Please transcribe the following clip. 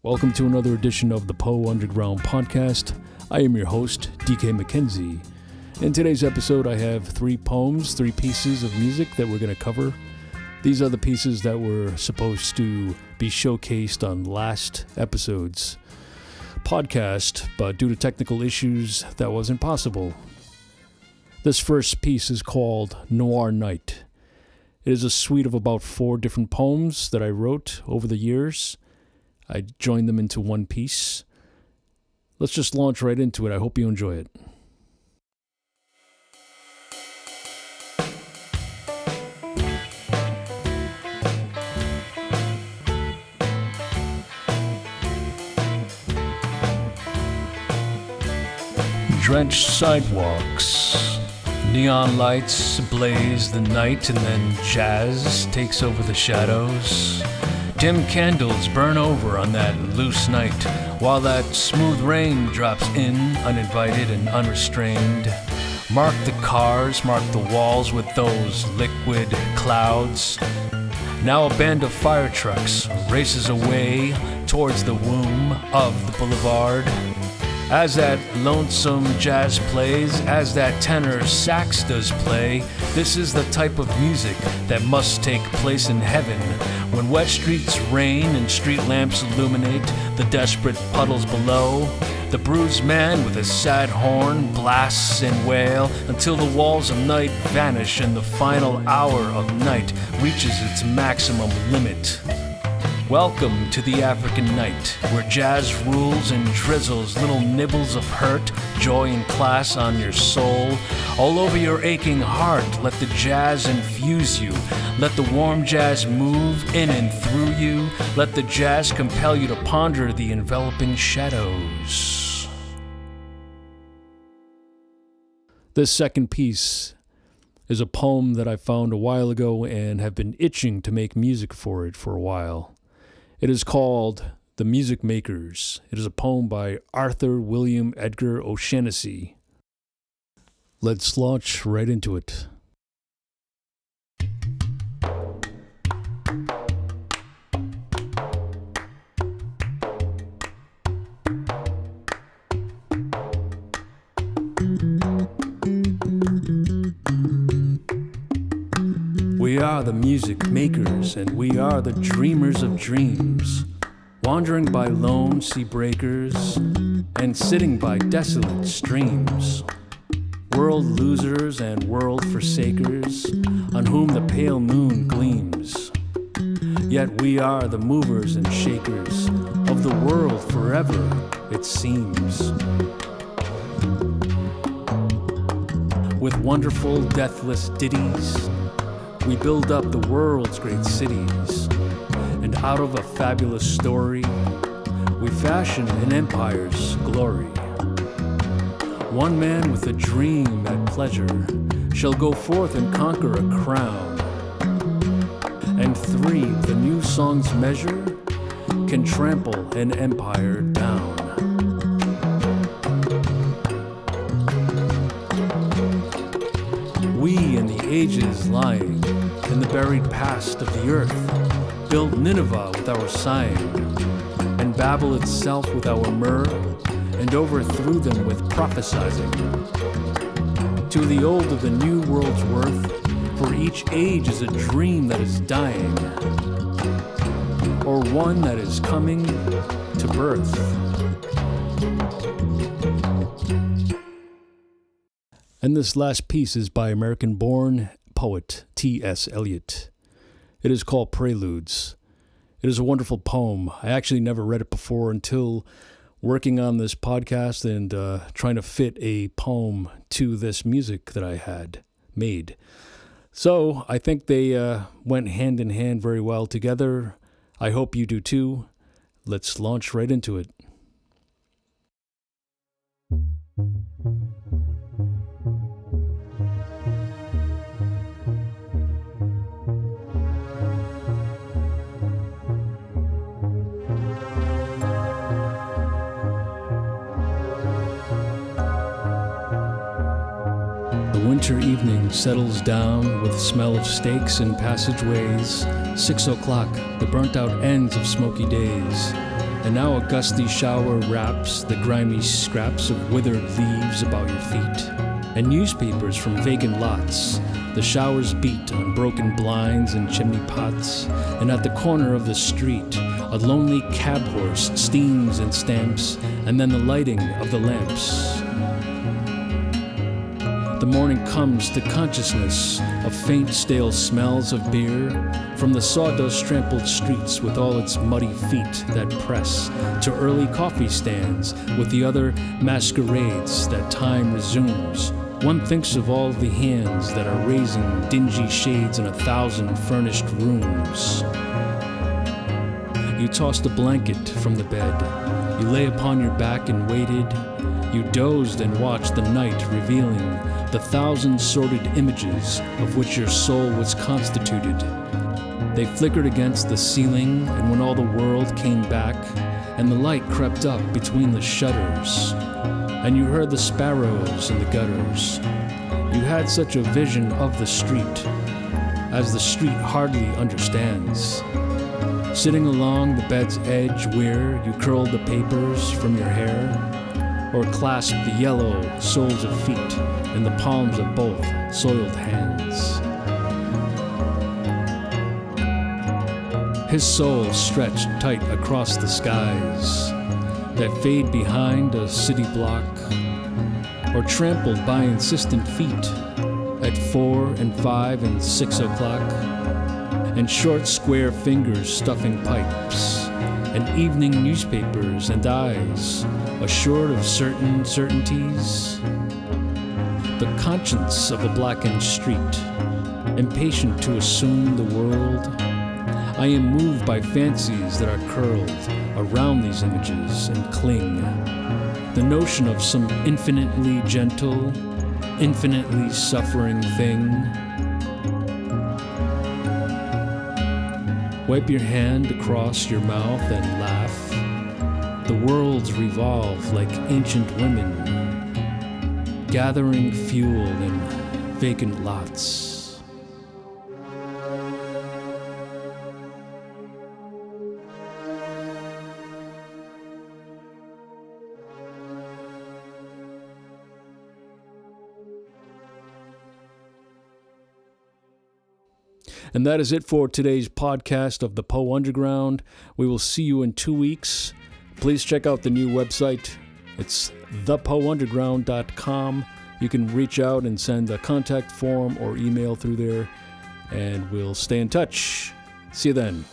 Welcome to another edition of the Poe Underground Podcast. I am your host, DK McKenzie. In today's episode, I have three pieces of music that we're going to cover. These are the pieces that were supposed to be showcased on last episode's podcast, but due to technical issues, that wasn't possible. This first piece is called Noir Night. It is a suite of about 4 different poems that I wrote over the years. I joined them into one piece. Let's just launch right into it. I hope you enjoy it. Drenched sidewalks, neon lights blaze the night, and then jazz takes over the shadows. Dim candles burn over on that loose night, while that smooth rain drops in, uninvited and unrestrained. Mark the cars, mark the walls with those liquid clouds. Now a band of fire trucks races away towards the womb of the boulevard. As that lonesome jazz plays, as that tenor sax does play, this is the type of music that must take place in heaven, when wet streets rain and street lamps illuminate the desperate puddles below. The bruised man with his sad horn blasts and wail until the walls of night vanish and the final hour of night reaches its maximum limit. Welcome to the African night, where jazz rules and drizzles little nibbles of hurt, joy and class on your soul. All over your aching heart, let the jazz infuse you. Let the warm jazz move in and through you. Let the jazz compel you to ponder the enveloping shadows. This second piece is a poem that I found a while ago and have been itching to make music for it for a while. It is called The Music Makers. It is a poem by Arthur William Edgar O'Shannessy. Let's launch right into it. We are the music makers, and we are the dreamers of dreams, wandering by lone sea breakers and sitting by desolate streams. World losers and world forsakers, on whom the pale moon gleams. Yet we are the movers and shakers of the world forever, it seems. With wonderful deathless ditties, we build up the world's great cities, and out of a fabulous story, we fashion an empire's glory. One man with a dream at pleasure shall go forth and conquer a crown, and 3, the new song's measure, can trample an empire down. We in the ages lying in the buried past of the earth built Nineveh with our sighing, and Babel itself with our myrrh, and overthrew them with prophesizing. To the old of the new world's worth, for each age is a dream that is dying, or one that is coming to birth. And this last piece is by American-born poet T.S. Eliot. It is called Preludes. It is a wonderful poem. I actually never read it before until working on this podcast and trying to fit a poem to this music that I had made. So I think they went hand in hand very well together. I hope you do too. Let's launch right into it. The winter evening settles down with smell of steaks and passageways. 6 o'clock, the burnt-out ends of smoky days. And now a gusty shower wraps the grimy scraps of withered leaves about your feet, and newspapers from vacant lots. The showers beat on broken blinds and chimney pots, and at the corner of the street, a lonely cab horse steams and stamps, and then the lighting of the lamps. The morning comes to consciousness of faint, stale smells of beer from the sawdust-trampled streets with all its muddy feet that press, to early coffee stands with the other masquerades that time resumes. One thinks of all the hands that are raising dingy shades in 1,000 furnished rooms. You tossed a blanket from the bed. You lay upon your back and waited. You dozed and watched the night revealing the 1,000 sordid images of which your soul was constituted. They flickered against the ceiling, and when all the world came back, and the light crept up between the shutters, and you heard the sparrows in the gutters, you had such a vision of the street, as the street hardly understands. Sitting along the bed's edge where you curled the papers from your hair, or clasped the yellow soles of feet in the palms of both soiled hands. His soul stretched tight across the skies that fade behind a city block, or trampled by insistent feet at 4 and 5 and 6 o'clock, and short square fingers stuffing pipes, and evening newspapers and eyes assured of certain certainties. The conscience of a blackened street, impatient to assume the world. I am moved by fancies that are curled around these images and cling. The notion of some infinitely gentle, infinitely suffering thing. Wipe your hand across your mouth and laugh. The worlds revolve like ancient women, gathering fuel in vacant lots. And that is it for today's podcast of the Poe Underground. We will see you in 2 weeks. Please check out the new website. It's thepoeunderground.com. You can reach out and send a contact form or email through there, and we'll stay in touch. See you then.